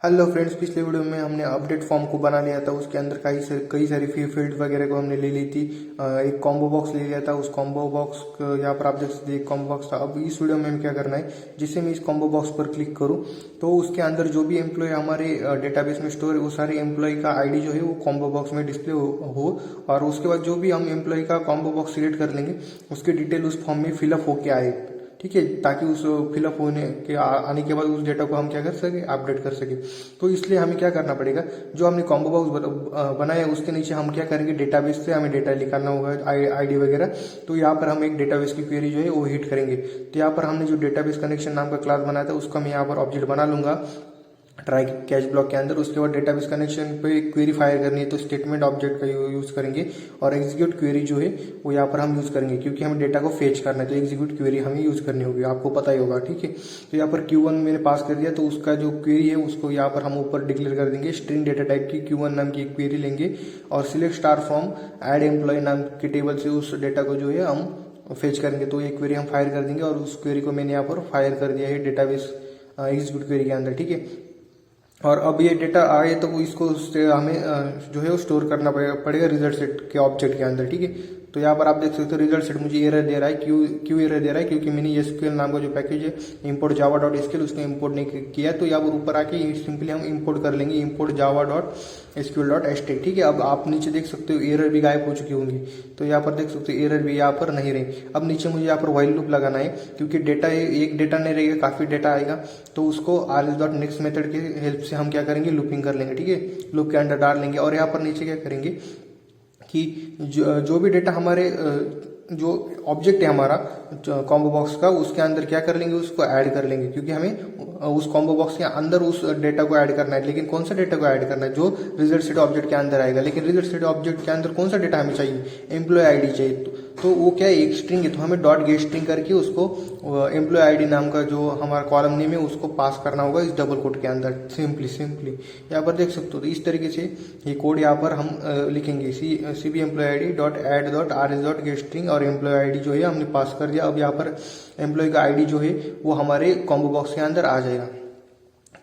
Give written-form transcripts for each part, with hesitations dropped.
Hello friends, पिछले video में हमने अपडेट फॉर्म को बना लिया था। उसके अंदर कई सारी फील्ड वगैरह को हमने ले ली थी। एक कॉम्बो बॉक्स ले लिया था। उस कॉम्बो बॉक्स यहाँ पर आप देख सकते हैं, एक कॉम्बो बॉक्स था। अब इस वीडियो में हमें क्या करना है, जिससे मैं इस कॉम्बो बॉक्स पर क्लिक करूँ तो उसके अंदर जो भी एम्प्लॉय हमारे डेटाबेस में स्टोर है, वो सारे एम्प्लॉय का आईडी जो है वो कॉम्बो बॉक्स में डिस्प्ले हो। और उसके बाद जो भी हम एम्प्लॉय का कॉम्बो बॉक्स सिलेक्ट कर लेंगे, उसकी डिटेल उस फॉर्म में फिलअप होके आए। ठीक है, ताकि उस फिलअप होने के आने के बाद उस डेटा को हम क्या कर सके, अपडेट कर सके। तो इसलिए हमें क्या करना पड़ेगा, जो हमने कॉम्बो बॉक्स बनाया है उसके नीचे हम क्या करेंगे, डेटाबेस से हमें डेटा निकालना होगा, आईडी वगैरह। तो यहाँ पर हम एक डेटाबेस की क्वेरी जो है वो हिट करेंगे। तो यहाँ पर हमने जो डेटाबेस कनेक्शन नाम का क्लास बनाया था, उसका मैं यहाँ पर ऑब्जेक्ट बना लूंगा ट्राई कैच ब्लॉक के अंदर। उसके बाद डेटाबेस कनेक्शन पे क्वेरी फायर करनी है, तो स्टेटमेंट ऑब्जेक्ट का यूज करेंगे। और एग्जीक्यूट क्वेरी जो है वो यहाँ पर हम यूज करेंगे, क्योंकि हमें डेटा को फेच करना है, तो एग्जीक्यूट क्वेरी हमें यूज करनी होगी, आपको पता ही होगा। ठीक है, तो यहाँ पर Q1 मैंने पास कर दिया, तो उसका जो क्वेरी है उसको यहाँ पर हम ऊपर डिक्लेयर कर देंगे। स्ट्रिंग डेटा टाइप की Q1 नाम की एक क्वेरी लेंगे और select star from ed employ नाम के टेबल से उस डेटा को जो है हम फेच करेंगे। तो ये क्वेरी हम फायर कर देंगे, और उस क्वेरी को मैंने यहाँ पर फायर कर दिया है डेटाबेस एग्जीक्यूट क्वेरी के अंदर। ठीक है, और अब ये डेटा आए तो इसको हमें जो है वो स्टोर करना पड़ेगा रिजल्ट सेट के ऑब्जेक्ट के अंदर। ठीक है, तो यहाँ पर आप देख सकते हो रिजल्ट सेट मुझे एरर दे रहा है। क्यों एरर दे रहा है, क्योंकि मैंने एसक्यूएल नाम का जो पैकेज है इंपोर्ट जावा डॉट एसक्यूएल, उसको इंपोर्ट नहीं किया। तो यहाँ पर ऊपर आके सिंपली हम इंपोर्ट कर लेंगे, import Java dot SQL dot एसटेक। ठीक है, अब आप नीचे देख सकते हो एरर भी गायब हो चुकी होंगी। तो यहाँ पर देख सकते हो एरर भी यहाँ पर नहीं रही। अब नीचे मुझे यहाँ पर व्हाइल लूप लगाना है, क्योंकि डेटा एक डेटा नहीं रहेगा, काफी डेटा आएगा। तो उसको आरएस डॉट नेक्स्ट मेथड की हेल्प से हम क्या करेंगे, लूपिंग कर लेंगे। ठीक है, लूप के अंदर डाल लेंगे। और यहाँ पर नीचे क्या करेंगे कि जो भी डेटा हमारे जो ऑब्जेक्ट है हमारा कॉम्बो बॉक्स का, उसके अंदर क्या कर लेंगे, उसको ऐड कर लेंगे, क्योंकि हमें उस कॉम्बो बॉक्स के अंदर उस डेटा को ऐड करना है। लेकिन कौन सा डेटा को ऐड करना है, जो रिजल्ट सेट ऑब्जेक्ट के अंदर आएगा। लेकिन रिजल्ट सेट ऑब्जेक्ट के अंदर कौन सा डेटा हमें चाहिए, एम्प्लॉय आईडी चाहिए। तो वो क्या है, एक स्ट्रिंग है, तो हमें डॉट गेट स्ट्रिंग करके उसको एम्प्लॉय आईडी नाम का जो हमारा कॉलम नेम है उसको पास करना होगा इस डबल कोड के अंदर। सिंपली यहाँ पर देख सकते हो। तो इस तरीके से ये कोड यहाँ पर हम लिखेंगे, C B employ ID dot ed dot R S dot get string, और एम्प्लॉय आईडी जो है हमने पास कर दिया। अब यहाँ पर एम्प्लॉय का आईडी जो है वो हमारे कॉम्बो बॉक्स के अंदर आ जाएगा।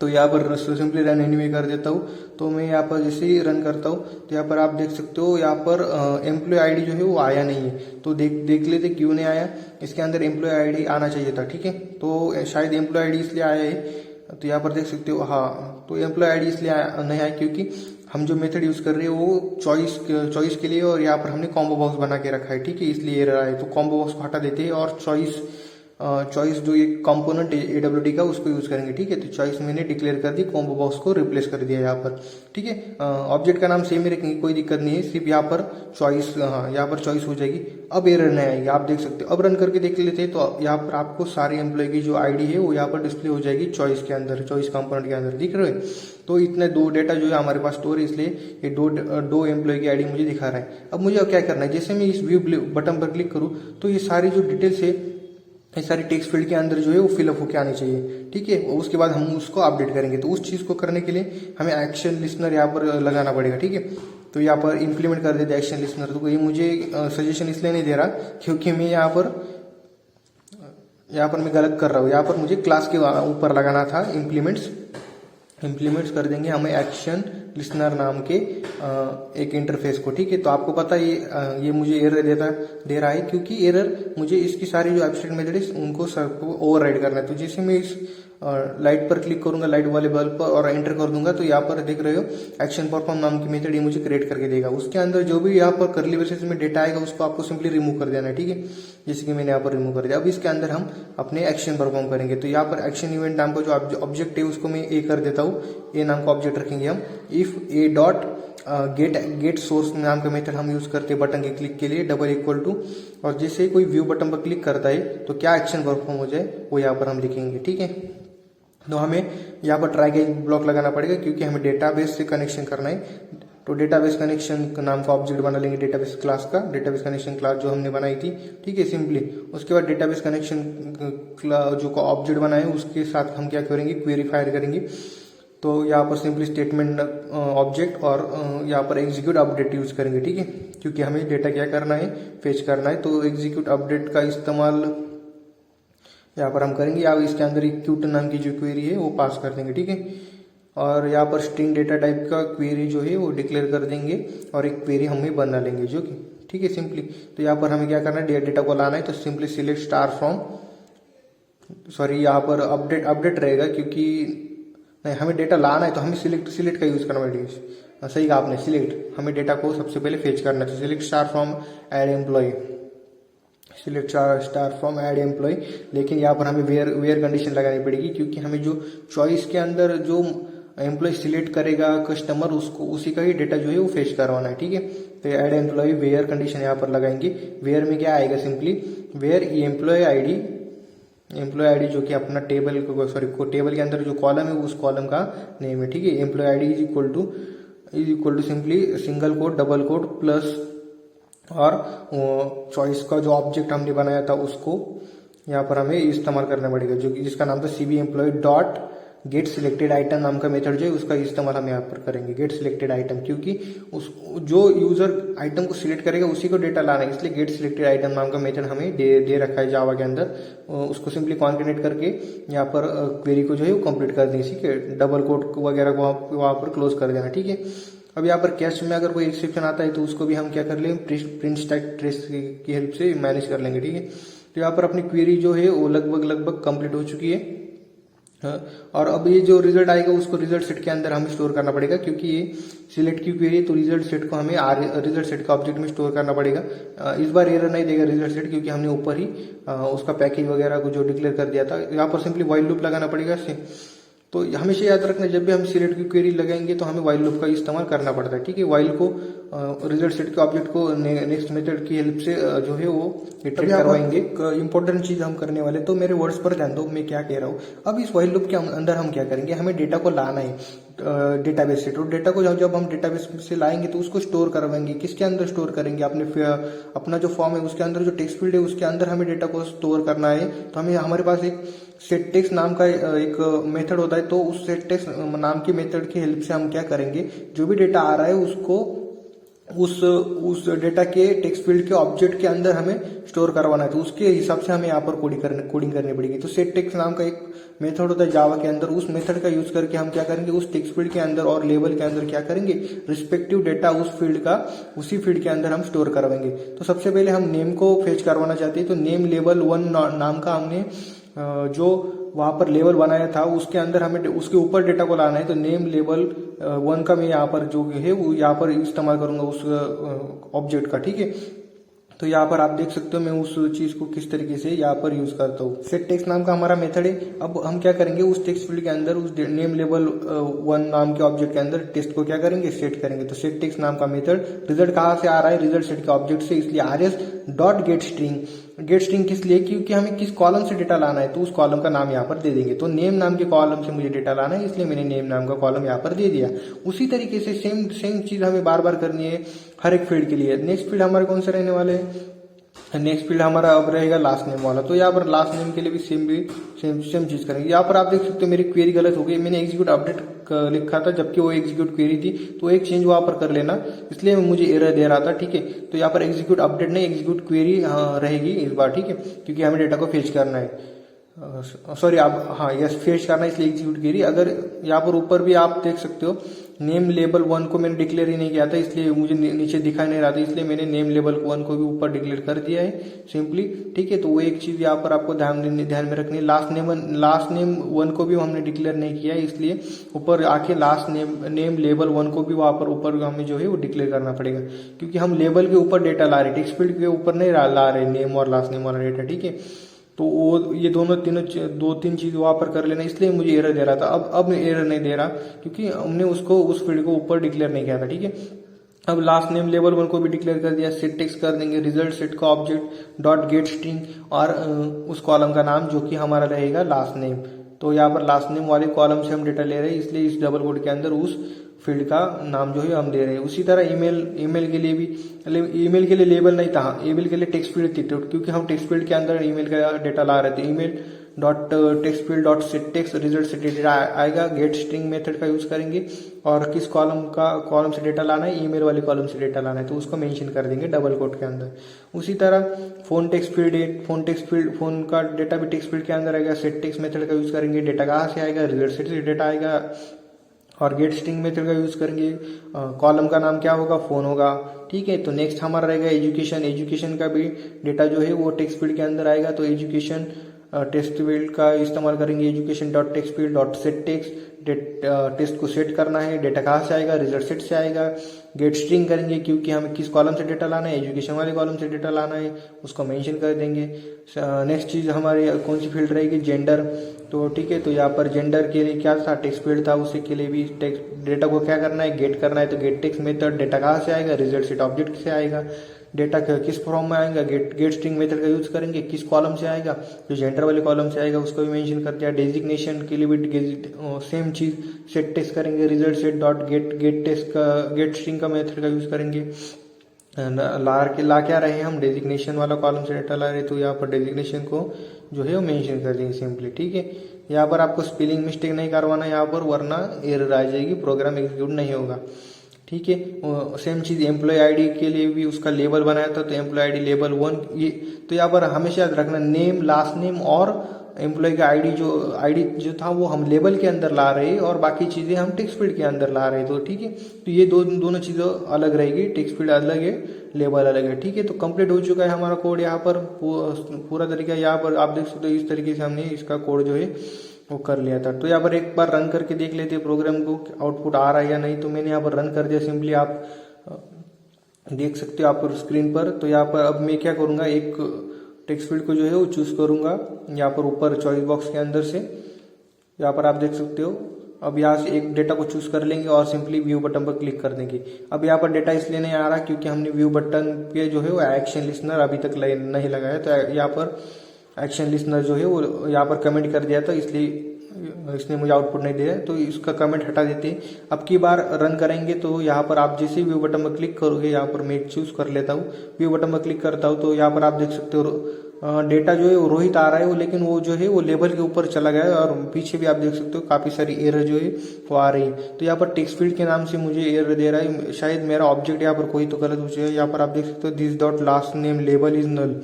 तो यहाँ पर सिंपली रन एनीवे कर देता हूँ। तो मैं यहाँ पर जैसे ही रन करता हूँ, तो यहाँ पर आप देख सकते हो, यहाँ पर एम्प्लॉय आईडी जो है वो आया नहीं है। तो देख लेते क्यों नहीं आया। इसके अंदर एम्प्लॉय आईडी आना चाहिए था। ठीक है, तो शायद एम्प्लॉय आईडी इसलिए आया है। तो यहाँ पर देख सकते हो, हाँ, तो एम्प्लॉय आईडी इसलिए नहीं आया क्योंकि हम जो मेथड यूज कर रहे हैं वो चॉइस के लिए, और यहाँ पर हमने कॉम्बो बॉक्स बना के रखा है। ठीक है, इसलिए एरर आए। तो कॉम्बो बॉक्स को हटा देते हैं और चॉइस जो एक कंपोनेंट है एडब्ल्यूडी का, उसको यूज करेंगे। ठीक है, तो चॉइस मैंने डिक्लेयर कर दी, कॉम्बो बॉक्स को रिप्लेस कर दिया यहाँ पर। ठीक है, ऑब्जेक्ट का नाम सेम ही रखेंगे, कोई दिक्कत नहीं है। सिर्फ यहाँ पर चॉइस, हाँ, यहाँ पर चॉइस हो जाएगी। अब एरर नहीं आएगी, आप देख सकते हो। अब रन करके देख लेते हैं, तो यहाँ पर आपको सारे एम्प्लॉय की जो आईडी है वो यहाँ पर डिस्प्ले हो जाएगी चॉइस के अंदर, चॉइस कंपोनेंट के अंदर। दिख रहे हो। तो इतने दो डेटा जो है हमारे पास स्टोर है, इसलिए ये दो एम्प्लॉय की आईडी मुझे दिखा रहा है। अब मुझे क्या करना है, जैसे मैं इस व्यू बटन पर क्लिक करूँ, तो ये सारी जो डिटेल्स है, ये सारी टेक्स्ट फील्ड के अंदर जो है वो फिलअप होकर आनी चाहिए। ठीक है, उसके बाद हम उसको अपडेट करेंगे। तो उस चीज को करने के लिए हमें एक्शन लिस्नर यहाँ पर लगाना पड़ेगा। ठीक है, तो यहाँ पर इंप्लीमेंट कर देते एक्शन लिस्नर। तो ये मुझे सजेशन इसलिए नहीं दे रहा क्योंकि मैं यहाँ पर मैं गलत कर रहा हूँ। यहाँ पर मुझे क्लास के ऊपर लगाना था इम्प्लीमेंट्स कर देंगे हमें एक्शन लिसनर नाम के एक इंटरफेस को। ठीक है, तो आपको पता है ये मुझे एरर दे रहा है, क्योंकि एरर मुझे इसकी सारी जो एब्स्ट्रैक्ट मेथड है उनको सबको ओवरराइड करना है। तो जैसे मैं इस लाइट पर क्लिक करूंगा, लाइट वाले बल्ब पर, और एंटर कर दूंगा, तो यहाँ पर देख रहे हो एक्शन परफॉर्म नाम की मेथड ये मुझे क्रिएट करके देगा। उसके अंदर जो भी यहाँ पर करली ब्रेसेस में डेटा आएगा उसको आपको सिंपली रिमूव कर देना है। ठीक है, जैसे कि मैंने यहाँ पर रिमूव कर दिया। अब इसके अंदर हम अपने एक्शन परफॉर्म करेंगे। तो यहाँ पर एक्शन इवेंट नाम का जो ऑब्जेक्ट है उसको मैं ए कर देता हूँ, ए नाम का ऑब्जेक्ट रखेंगे हम। If A dot gate source नाम का मेथड हम यूज करते हैं बटन के क्लिक के लिए, डबल इक्वल टू, और जैसे कोई व्यू बटन पर क्लिक करता है तो क्या एक्शन परफॉर्म हो जाए वो यहाँ पर हम लिखेंगे। ठीक है, तो हमें यहाँ पर ट्राई कैच ब्लॉक लगाना पड़ेगा, क्योंकि हमें डेटाबेस से कनेक्शन करना है। तो डेटाबेस कनेक्शन नाम का ऑब्जेक्ट बना लेंगे डेटाबेस क्लास का, डेटाबेस कनेक्शन क्लास जो हमने बनाई थी। ठीक है, सिंपली उसके बाद डेटाबेस कनेक्शन जो का ऑब्जेक्ट बना है उसके साथ हम क्या करेंगे, क्वेरी फायर करेंगे। तो यहाँ पर सिंपली स्टेटमेंट ऑब्जेक्ट और यहाँ पर एग्जीक्यूट अपडेट यूज करेंगे। ठीक है, क्योंकि हमें डेटा क्या करना है, फेच करना है। तो एग्जीक्यूट अपडेट का इस्तेमाल यहाँ पर हम करेंगे, या इसके अंदर एक क्यूट नाम की जो क्वेरी है वो पास कर देंगे। ठीक है, और यहाँ पर स्ट्रिंग डेटा टाइप का क्वेरी जो है वो डिक्लेयर कर देंगे और एक क्वेरी हम ही बना लेंगे जो कि ठीक है सिंपली। तो यहाँ पर हमें क्या करना है, डेटा को लाना है, तो simply select star from, sorry यहाँ पर अपडेट रहेगा क्योंकि नहीं, हमें डेटा लाना है तो हमें सिलेक्ट का यूज करना पड़ेगा। सही कहा आपने, सिलेक्ट, हमें डेटा को सबसे पहले फेच करना है। तो select star from ed employ, select star from ed employ, लेकिन यहाँ पर हमें वेयर कंडीशन लगानी पड़ेगी क्योंकि हमें जो चॉइस के अंदर जो एम्प्लॉय सिलेक्ट करेगा कस्टमर, उसको उसी का ही डेटा जो है वो फेच करवाना है, ठीक है। तो एड एम्प्लॉय वेयर कंडीशन यहाँ पर लगाएंगे। वेयर में क्या आएगा, सिंपली वेयर एम्प्लॉय आईडी जो कि अपना टेबल को, सॉरी टेबल के अंदर जो कॉलम है उस कॉलम का नेम है, ठीक है। Employ ID is equal to simply single quote double quote plus और चॉइस का जो ऑब्जेक्ट हमने बनाया था उसको यहाँ पर हमें इस्तेमाल करना पड़ेगा, जो कि जिसका नाम था CB employ dot get selected item नाम का मेथड जो है उसका इस्तेमाल हम यहाँ पर करेंगे, गेट सिलेक्टेड आइटम, क्योंकि उस जो यूजर आइटम को सिलेक्ट करेगा उसी को डेटा लाना है, इसलिए गेट सिलेक्टेड आइटम नाम का मेथड हमें दे रखा है जावा के अंदर। उसको सिंपली कॉन्केटेट करके यहाँ पर क्वेरी को जो है वो कंप्लीट कर देंगे, ठीक है। डबल कोट वगैरह को वहाँ पर क्लोज कर देना, ठीक है। अब यहाँ पर कैश में अगर कोई एक्सेप्शन आता है तो उसको भी हम क्या कर लेंगे, प्रिंट स्टैक ट्रेस की हेल्प से मैनेज कर लेंगे, ठीक है। तो यहाँ पर अपनी क्वेरी जो है वो लगभग कंप्लीट हो चुकी है। और अब ये जो रिजल्ट आएगा उसको रिजल्ट सेट के अंदर हमें स्टोर करना पड़ेगा, क्योंकि ये सिलेक्ट की क्वेरी है तो रिजल्ट सेट को हमें रिजल्ट सेट का ऑब्जेक्ट में स्टोर करना पड़ेगा। इस बार एरर नहीं देगा रिजल्ट सेट, क्योंकि हमने ऊपर ही उसका पैकेज वगैरह को जो डिक्लेयर कर दिया था। यहाँ पर सिंपली व्हाइल लूप लगाना पड़ेगा। तो हमेशा याद रखना, जब भी हम सिलेक्ट की क्वेरी लगाएंगे तो हमें व्हाइल लूप का इस्तेमाल करना पड़ता है, ठीक है। व्हाइल को रिजल्ट सेट के ऑब्जेक्ट को नेक्स्ट मेथड की हेल्प से जो है वो इटरेट करवाएंगे। इंपॉर्टेंट चीज हम करने वाले, तो मेरे वर्ड्स पर ध्यान दो मैं क्या कह रहा हूँ। अब इस व्हाइल लूप के अंदर हम क्या करेंगे, हमें डेटा को लाना है डेटाबेस से। तो डेटा को जब हम डेटाबेस से लाएंगे तो उसको स्टोर करवाएंगे। किसके अंदर स्टोर करेंगे, अपना जो फॉर्म है उसके अंदर, जो टेक्स्ट फील्ड है उसके अंदर हमें डेटा को स्टोर करना है। तो हमें हमारे पास एक सेट टेक्स्ट नाम का एक मेथड होता है, तो उस सेट टेक्स्ट नाम के मेथड की हेल्प से हम क्या करेंगे, जो भी डेटा आ रहा है उसको उस डेटा के टेक्स्ट फील्ड के ऑब्जेक्ट के अंदर हमें स्टोर करवाना है। तो उसके हिसाब से हमें यहाँ पर कोडिंग करनी पड़ेगी। तो सेट टेक्स्ट नाम का एक मेथड होता है जावा के अंदर, उस मेथड का यूज करके हम क्या करेंगे, उस टेक्स्ट फील्ड के अंदर और लेबल के अंदर क्या करेंगे, रिस्पेक्टिव डेटा उसी फील्ड के अंदर हम स्टोर करवाएंगे। तो सबसे पहले हम नेम को फेच करवाना चाहते हैं, तो नेम लेबल 1 नाम का हमने जो वहां पर लेवल बनाया था उसके अंदर हमें उसके ऊपर डेटा को लाना है। तो नेम लेवल 1 का मैं यहाँ पर जो है वो यहाँ पर इस्तेमाल करूंगा उस ऑब्जेक्ट का, ठीक है। तो यहाँ पर आप देख सकते हो मैं उस चीज को किस तरीके से यहाँ पर यूज करता हूँ। सेट टेक्स्ट नाम का हमारा मेथड है। अब हम क्या करेंगे, उस टेक्स्ट फील्ड के अंदर उस नेम लेवल 1 नाम के ऑब्जेक्ट के अंदर टेक्स्ट को क्या करेंगे, सेट करेंगे। तो सेट टेक्स्ट नाम का मेथड रिजल्ट कहाँ से आ रहा है, रिजल्ट सेट के ऑब्जेक्ट से, इसलिए rs डॉट गेट स्ट्रिंग किस लिए, क्योंकि हमें किस कॉलम से डेटा लाना है तो उस कॉलम का नाम यहाँ पर दे देंगे। तो नेम नाम के कॉलम से मुझे डेटा लाना है, इसलिए मैंने नेम नाम का कॉलम यहाँ पर दे दिया। उसी तरीके से सेम चीज हमें बार बार करनी है हर एक फील्ड के लिए। नेक्स्ट फील्ड हमारे कौन से रहने वाले हैं, नेक्स्ट फील्ड हमारा अब रहेगा लास्ट नेम वाला। तो यहाँ पर लास्ट नेम के लिए भी सेम चीज करेंगे। यहाँ पर आप देख सकते हो मेरी क्वेरी गलत हो गई, मैंने एग्जीक्यूट अपडेट लिखा था जबकि वो एग्जीक्यूट क्वेरी थी, तो एक चेंज वहां पर कर लेना, इसलिए मुझे एरर दे रहा था, ठीक है। तो यहाँ पर एग्जीक्यूट अपडेट नहीं एग्जीक्यूट क्वेरी रहेगी इस बार, ठीक है, क्योंकि हमें डेटा को फेच करना है, सॉरी आप फेच करना है, इसलिए एग्जीक्यूट क्वेरी। अगर यहाँ पर ऊपर भी आप देख सकते हो नेम लेबल 1 को मैंने डिक्लेयर ही नहीं किया था, इसलिए मुझे नीचे दिखाई नहीं रहा था, इसलिए मैंने नेम लेबल 1 को भी ऊपर डिक्लेयर कर दिया है सिंपली, ठीक है। तो वो एक चीज यहाँ पर आपको ध्यान में रखनी है। लास्ट नेम 1 को भी हमने डिक्लेयर नहीं किया है, इसलिए ऊपर आके लास्ट नेम लेबल 1 को भी वहां पर ऊपर हमें जो है वो डिक्लेयर करना पड़ेगा, क्योंकि हम लेबल के ऊपर डेटा ला रहे, टेक्स्ट फील्ड के ऊपर नहीं ला रहे नेम और लास्ट नेम वाला डेटा, ठीक है। तो वो ये दो तीन चीज वहां पर कर लेना, इसलिए मुझे एरर दे रहा था। अब एरर नहीं दे रहा, क्योंकि हमने उसको उस फील्ड को ऊपर डिक्लेयर नहीं किया था, ठीक है। अब लास्ट नेम लेवल 1 को भी डिक्लेयर कर दिया, सेट टेक्स्ट कर देंगे, रिजल्ट सेट का ऑब्जेक्ट डॉट गेट स्ट्रिंग और उस कॉलम का नाम जो कि हमारा रहेगा लास्ट नेम। तो यहाँ पर लास्ट नेम वाले कॉलम से हम डेटा ले रहे हैं, इसलिए इस डबल कोड के अंदर उस फील्ड का नाम जो है हम दे रहे हैं। उसी तरह ईमेल के लिए भी, ईमेल के लिए लेबल नहीं था, ईमेल के लिए टेक्स्ट फील्ड थी, तो क्योंकि हम टेक्स्ट फील्ड के अंदर ईमेल का डेटा ला रहे थे, email dot text field dot set text result से डेटा आएगा, गेट स्ट्रिंग मेथड का यूज करेंगे और किस कॉलम से डेटा लाना है, ईमेल वाले कॉलम से डेटा लाना है, तो उसको मेंशन कर देंगे डबल कोट के अंदर। उसी तरह फोन टेक्स्ट फील्ड फोन का डेटा भी टेक्स्ट फील्ड के अंदर आएगा, सेट टेक्स्ट मेथड का यूज करेंगे, डेटा कहाँ से आएगा, रिजल्ट सेट से डेटा आएगा और गेट स्ट्रिंग मेथड का यूज़ करेंगे। कॉलम का नाम क्या होगा, फ़ोन होगा। ठीक है, तो नेक्स्ट हमारा रहेगा एजुकेशन। एजुकेशन का भी डेटा जो है वो टेक्स्ट फील्ड के अंदर आएगा, तो एजुकेशन टेक्स्ट फील्ड का इस्तेमाल करेंगे। Education dot text field dot set text, test को सेट करना है। डेटा कहाँ से आएगा, रिजल्ट सेट से आएगा। गेट स्ट्रिंग करेंगे क्योंकि हमें किस कॉलम से डेटा लाना है, एजुकेशन वाले कॉलम से डेटा लाना है, उसको मेंशन कर देंगे। नेक्स्ट चीज़ हमारी कौन सी फील्ड रहेगी, जेंडर। तो ठीक है, तो यहाँ पर जेंडर के लिए क्या था, टेक्स्ट फील्ड था, उसी के लिए भी टेक्स्ट डेटा को क्या करना है, गेट करना है। तो गेट टेक्स्ट मेथड, डेटा कहाँ से आएगा, रिजल्ट सेट ऑब्जेक्ट से आएगा। डेटा किस फॉर्म में आएगा, गेट स्ट्रिंग मेथड का यूज करेंगे। किस कॉलम से आएगा, जो जेंडर वाले कॉलम से आएगा उसको भी मेंशन कर दिया। डेजिग्नेशन के लिए भी सेम चीज सेट टेक्स्ट करेंगे, result set dot gate text का गेट स्ट्रिंग का मेथड का यूज करेंगे। ला क्या रहे हम, डेजिग्नेशन वाला कॉलम से डेटा ला रहे, तो यहाँ पर डेजिग्नेशन को जो है वो मेंशन कर देंगे सिंपली। ठीक है, यहाँ पर आपको स्पेलिंग मिस्टेक नहीं करवाना यहाँ पर, वरना एरर आ जाएगी, प्रोग्राम एग्जीक्यूट नहीं होगा। ठीक है, सेम चीज एम्प्लॉय आईडी के लिए भी उसका लेबल बनाया था, तो एम्प्लॉय आईडी लेबल 1। ये तो यहाँ पर हमेशा याद रखना, नेम, लास्ट नेम और एम्प्लॉय का आईडी जो था वो हम लेबल के अंदर ला रहे हैं और बाकी चीजें हम टेक्स्ट फील्ड के अंदर ला रहे हैं। तो ठीक है, तो ये दोनों चीजें अलग रहेगी, टेक्स्ट फील्ड अलग है, लेबल अलग है। ठीक है, तो कंप्लीट हो चुका है हमारा कोड। यहाँ पर पूरा तरीका यहाँ पर आप देख सकते हो, इस तरीके से हमने इसका कोड जो है वो कर लिया था। तो यहाँ पर एक बार रन करके देख लेते प्रोग्राम को, आउटपुट आ रहा है या नहीं। तो मैंने यहाँ पर रन कर दिया, सिंपली आप देख सकते हो आप स्क्रीन पर। तो यहाँ पर अब मैं क्या करूँगा, एक टेक्स्ट फील्ड को जो है वो चूज करूंगा यहाँ पर ऊपर चॉइस बॉक्स के अंदर से। यहाँ पर आप देख सकते हो, अब यहाँ से एक डेटा को चूज कर लेंगे और सिंपली व्यू बटन पर क्लिक कर देंगे। अब यहाँ पर डेटा इसलिए नहीं आ रहा क्योंकि हमने व्यू बटन पे जो है वो एक्शन लिस्नर अभी तक नहीं लगाया। तो यहाँ पर एक्शन लिस्नर जो है वो यहाँ पर कमेंट कर दिया था, इसलिए इसने मुझे आउटपुट नहीं दिया, तो इसका कमेंट हटा देते हैं। अब की बार रन करेंगे तो यहाँ पर आप जैसे व्यू बटन पर क्लिक करोगे, यहाँ पर मैं चूज कर लेता हूँ, व्यू बटन पर क्लिक करता हूँ, तो यहाँ पर आप देख सकते हो डेटा जो है वो रोहित आ रहा है, लेकिन वो जो है वो लेबल के ऊपर चला गया है और पीछे भी आप देख सकते हो काफी सारी एरर जो है वो आ रही है। तो यहाँ पर टेक्स्ट फील्ड के नाम से मुझे एरर दे रहा है, शायद मेरा ऑब्जेक्ट यहाँ पर कोई तो गलत हो जाए। यहाँ पर आप देख सकते हो this dot last name label is null.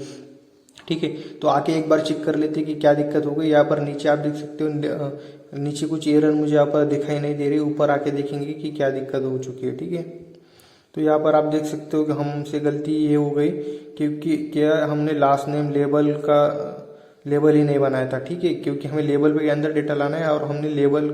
ठीक है, तो आके एक बार चेक कर लेते कि क्या दिक्कत हो गई। यहाँ पर नीचे आप देख सकते हो, नीचे कुछ एरर मुझे यहाँ पर दिखाई नहीं दे रही, ऊपर आके देखेंगे कि क्या दिक्कत हो चुकी है। ठीक है, तो यहाँ पर आप देख सकते हो कि हमसे गलती ये हो गई क्योंकि क्या हमने लास्ट नेम लेबल ही नहीं बनाया था। ठीक है, क्योंकि हमें लेबल के अंदर डेटा लाना है और हमने लेबल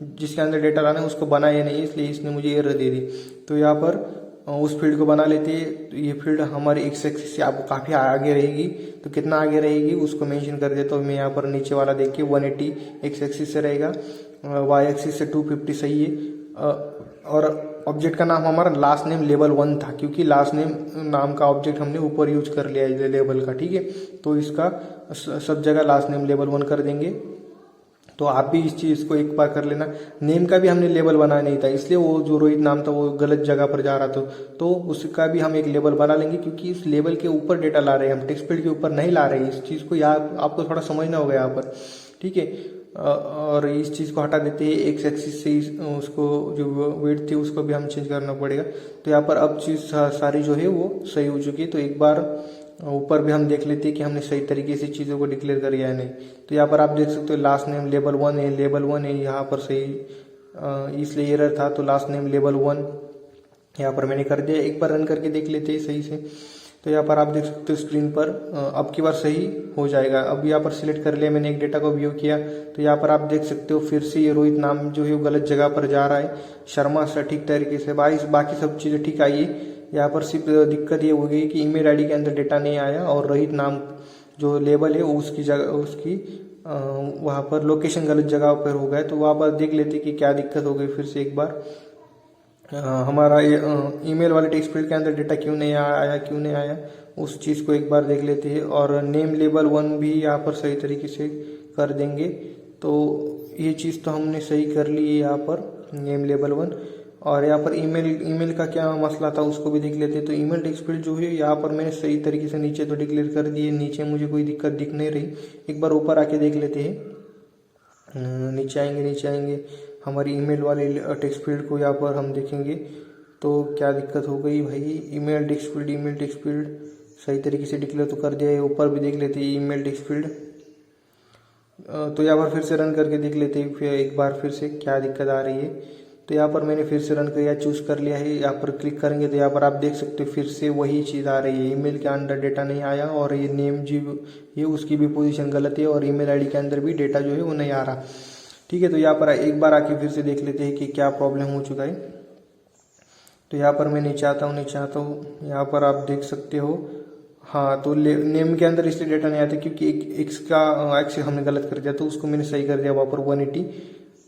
जिसके अंदर डेटा लाना है उसको बनाया नहीं, इसलिए इसने मुझे एरर दे दी। तो यहाँ पर उस फील्ड को बना लेते हैं। तो ये फील्ड हमारी एक्स एक्सिस से आपको काफ़ी आगे रहेगी, तो कितना आगे रहेगी उसको मेंशन कर देता हूँ मैं यहाँ पर। नीचे वाला देखिए 180 एक्स एक्सिस से रहेगा, वाई एक्सिस से 250 सही है। और ऑब्जेक्ट का नाम हमारा लास्ट नेम लेबल 1 था, क्योंकि लास्ट नेम नाम का ऑब्जेक्ट हमने ऊपर यूज कर लिया है लेबल का। ठीक है, तो इसका सब जगह लास्ट नेम लेबल 1 कर देंगे। तो आप भी इस चीज को एक बार कर लेना। नेम का भी हमने लेबल बनाया नहीं था, इसलिए वो जो रोहित नाम था वो गलत जगह पर जा रहा था, तो उसका भी हम एक लेबल बना लेंगे, क्योंकि इस लेबल के ऊपर डेटा ला रहे हैं हम, टेक्स्ट फील्ड के ऊपर नहीं ला रहे हैं। इस चीज को यहाँ आपको थोड़ा समझना होगा यहाँ पर। ठीक है, और इस चीज को हटा देते हैं। एक्स एक्सिस से उसको जो वेट थी उसको भी हम चेंज करना पड़ेगा। तो यहाँ पर अब चीज सारी जो है वो सही हो चुकी है। तो एक बार ऊपर भी हम देख लेते हैं कि हमने सही तरीके से चीज़ों को डिक्लेयर कर या नहीं। तो यहाँ पर आप देख सकते हो लास्ट नेम लेबल 1 है, लेबल 1 है यहाँ पर सही, इसलिए एरर था। तो लास्ट नेम लेबल 1 यहाँ पर मैंने कर दिया। एक बार रन करके देख लेते हैं सही से। तो यहाँ पर आप देख सकते हो स्क्रीन पर अब की बार सही हो जाएगा। अब यहाँ पर सिलेक्ट कर लिया मैंने, एक डेटा को व्यू किया, तो यहाँ पर आप देख सकते हो फिर से ये रोहित नाम जो है वो गलत जगह पर जा रहा है। शर्मा सटीक तरीके से बाकी सब चीज़ें ठीक आई है। यहाँ पर सिर्फ दिक्कत ये हो गई कि ईमेल आईडी के अंदर डेटा नहीं आया और रोहित नाम जो लेबल है उसकी जगह उसकी वहाँ पर लोकेशन गलत जगह पर हो गया। तो वहाँ पर देख लेते कि क्या दिक्कत हो गई। फिर से एक बार हमारा ईमेल वाले टेक्स्ट फील्ड के अंदर डेटा क्यों नहीं आया उस चीज़ को एक बार देख लेते हैं। और नेम लेबल 1 भी यहाँ पर सही तरीके से कर देंगे। तो ये चीज़ तो हमने सही कर ली है यहाँ पर, नेम लेबल 1। और यहाँ पर ईमेल का क्या मसला था उसको भी देख लेते हैं। तो ईमेल टेक्स्ट फील्ड जो है यहाँ पर मैंने सही तरीके से नीचे तो डिक्लेयर कर दिए, नीचे मुझे कोई दिक्कत दिख नहीं रही। एक बार ऊपर आके देख लेते हैं। नीचे आएंगे हमारी ईमेल वाले टेक्स्ट फील्ड को यहाँ पर हम देखेंगे तो क्या दिक्कत हो गई भाई। ईमेल टेक्स्ट फील्ड सही तरीके से डिक्लेयर तो कर दिया है। ऊपर भी देख लेते हैं ईमेल टेक्स्ट फील्ड। तो यहाँ पर फिर से रन करके देख लेते हैं फिर एक बार फिर से क्या दिक्कत आ रही है। तो यहाँ पर मैंने फिर से रन किया, चूज कर लिया है। यहाँ पर क्लिक करेंगे तो यहाँ पर आप देख सकते हो फिर से वही चीज़ आ रही है, ईमेल के अंदर डेटा नहीं आया और ये नेम जी ये उसकी भी पोजीशन गलत है और ईमेल आईडी के अंदर भी डेटा जो है वो नहीं आ रहा। ठीक है, तो यहाँ पर एक बार आके फिर से देख लेते हैं कि क्या प्रॉब्लम हो चुका है। तो यहाँ पर मैं नीचे आता हूँ, यहाँ पर आप देख सकते हो। हाँ, तो नेम के अंदर इसलिए डेटा नहीं आता क्योंकि एक्स का एक्स हमने गलत कर दिया, तो उसको मैंने सही कर दिया वहाँ पर 180।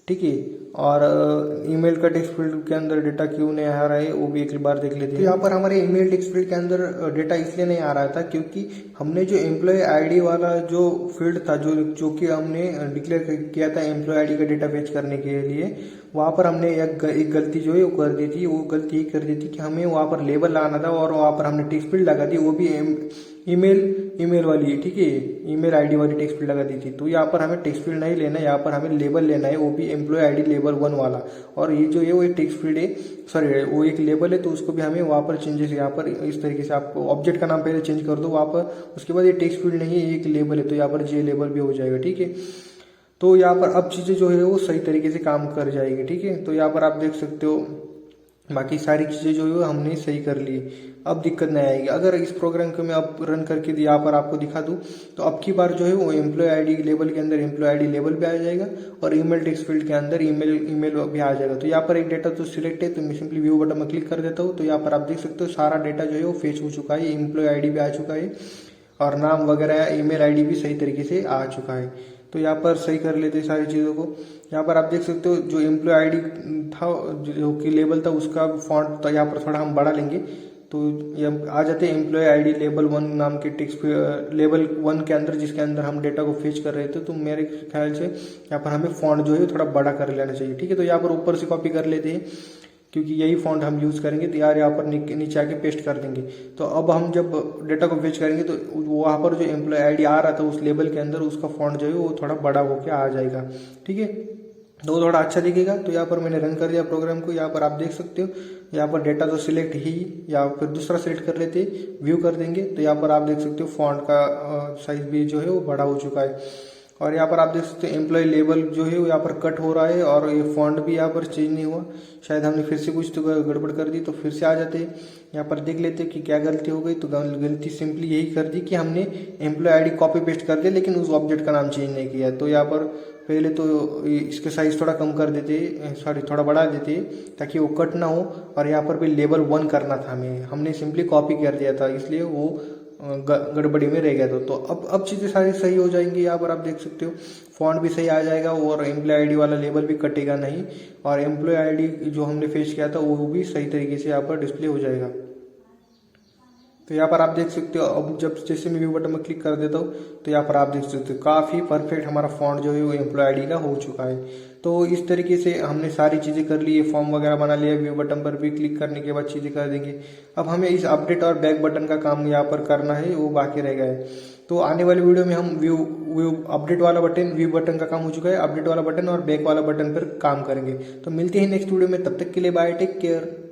ठीक है, और ईमेल का टेक्स्ट फील्ड के अंदर डेटा क्यों नहीं आ रहा है वो भी एक बार देख लेते हैं। तो यहाँ पर हमारे ईमेल टेक्स्ट फील्ड के अंदर डेटा इसलिए नहीं आ रहा था क्योंकि हमने जो एम्प्लॉय आईडी वाला जो फील्ड था जो कि हमने डिक्लेयर किया था एम्प्लॉय आईडी का डेटा फेच करने के लिए, वहाँ पर हमने एक गलती जो है वो कर दी थी। वो गलती ये कर दी थी कि हमें वहाँ पर लेबल लाना था और वहाँ पर हमने टेक्स्ट फील्ड लगा दी, वो भी ईमेल वाली, ठीक है, ईमेल आईडी वाली टेक्स्ट फील्ड लगा दी थी। तो यहाँ पर हमें टेक्स्ट फील्ड नहीं लेना है, यहाँ पर हमें लेबल लेना है, वो भी एम्प्लॉय आईडी लेबल 1 वाला। और ये जो है वो एक टेक्स्ट फील्ड है, सॉरी वो एक लेबल है, तो उसको भी हमें वहाँ पर चेंजेस, यहाँ पर इस तरीके से आप ऑब्जेक्ट का नाम पहले चेंज कर दो वहाँ पर, उसके बाद ये टेक्स्ट फील्ड नहीं है, एक लेबल है, तो यहाँ पर जे लेबल भी हो जाएगा। ठीक है, तो यहाँ पर अब चीज़ें जो है वो सही तरीके से काम कर जाएगी। ठीक है, तो यहाँ पर आप देख सकते हो बाकी सारी चीज़ें जो है हमने सही कर ली, अब दिक्कत नहीं आएगी। अगर इस प्रोग्राम को मैं अब रन करके यहाँ पर आपको दिखा दूँ तो अब की बार जो है वो एम्प्लॉय आईडी लेबल के अंदर एम्प्लॉय आईडी लेबल भी आ जाएगा और ईमेल टेक्स्ट फील्ड के अंदर ईमेल भी आ जाएगा। तो यहाँ पर एक डेटा तो सिलेक्ट है, तो मैं सिंपली व्यू बटन में क्लिक कर देता हूँ। तो यहाँ पर आप देख सकते हो सारा डेटा जो है वो फेच हो चुका है, एम्प्लॉय आईडी भी आ चुका है और नाम वगैरह ईमेल आईडी भी सही तरीके से आ चुका है। तो यहाँ पर सही कर लेते हैं सारी चीज़ों को। यहाँ पर आप देख सकते हो जो एम्प्लॉय आईडी था जो कि लेबल था उसका फॉन्ट, तो यहाँ पर थोड़ा हम बढ़ा लेंगे तो ये आ जाते हैं एम्प्लॉय आईडी लेबल 1 नाम के टेक्स्ट लेबल 1 के अंदर, जिसके अंदर हम डेटा को फेच कर रहे थे। तो मेरे ख्याल से यहाँ पर हमें फॉन्ट जो है थोड़ा बड़ा कर लेना चाहिए। ठीक है, तो यहाँ पर ऊपर से कॉपी कर लेते हैं क्योंकि यही फॉन्ट हम यूज़ करेंगे। तो यार यहाँ पर नीचे आके पेस्ट कर देंगे। तो अब हम जब डेटा को फेच करेंगे तो वहाँ पर जो एम्प्लॉय आईडी आ रहा था उस लेबल के अंदर उसका फॉन्ट जो है वो थोड़ा बड़ा होकर आ जाएगा। ठीक है, तो थोड़ा अच्छा दिखेगा। तो यहाँ पर मैंने रन कर दिया प्रोग्राम को। यहाँ पर आप देख सकते हो यहाँ पर डेटा तो सिलेक्ट ही, या फिर दूसरा सिलेक्ट कर लेते, व्यू कर देंगे। तो यहाँ पर आप देख सकते हो फॉन्ट का साइज भी जो है वो बड़ा हो चुका है। और यहाँ पर आप देख सकते हो एम्प्लॉय लेबल जो है वो यहाँ पर कट हो रहा है और ये फॉन्ट भी यहाँ पर चेंज नहीं हुआ। शायद हमने फिर से कुछ तो गड़बड़ कर दी, तो फिर से आ जाते हैं। यहाँ पर देख लेते हैं कि क्या गलती हो गई। तो गलती सिंपली यही कर दी कि हमने एम्प्लॉय आईडी कॉपी पेस्ट कर दिया लेकिन उस ऑब्जेक्ट का नाम चेंज नहीं किया। तो यहाँ पर पहले तो इसके साइज थोड़ा कम कर देते, सॉरी थोड़ा बढ़ा देते ताकि वो कट ना हो। और यहाँ पर भी लेबल 1 करना था हमने सिंपली कॉपी कर दिया था, इसलिए वो गड़बड़ी में रह गया था। तो अब चीज़ें सारी सही हो जाएंगी। यहाँ पर आप देख सकते हो फॉन्ट भी सही आ जाएगा और एम्प्लॉय आईडी वाला लेबल भी कटेगा नहीं, और एम्प्लॉय आईडी जो हमने फेच किया था वो भी सही तरीके से यहाँ पर डिस्प्ले हो जाएगा। तो यहाँ पर आप देख सकते हो अब जब जैसे मैं व्यू बटन में क्लिक कर देता हूँ तो यहाँ पर आप देख सकते हो काफ़ी परफेक्ट हमारा फॉन्ट जो है वो एम्प्लॉय आईडी का हो चुका है। तो इस तरीके से हमने सारी चीज़ें कर ली है, फॉर्म वगैरह बना लिया। व्यू बटन पर भी क्लिक करने के बाद चीज़ें कर देंगे। अब हमें इस अपडेट और बैक बटन का काम यहाँ पर करना है, वो बाकी रह गया है। तो आने वाली वीडियो में हम व्यू अपडेट वाला बटन, व्यू बटन का काम हो चुका है, अपडेट वाला बटन और बैक वाला बटन पर काम करेंगे। तो मिलते हैं नेक्स्ट वीडियो में, तब तक के लिए बाय, टेक केयर।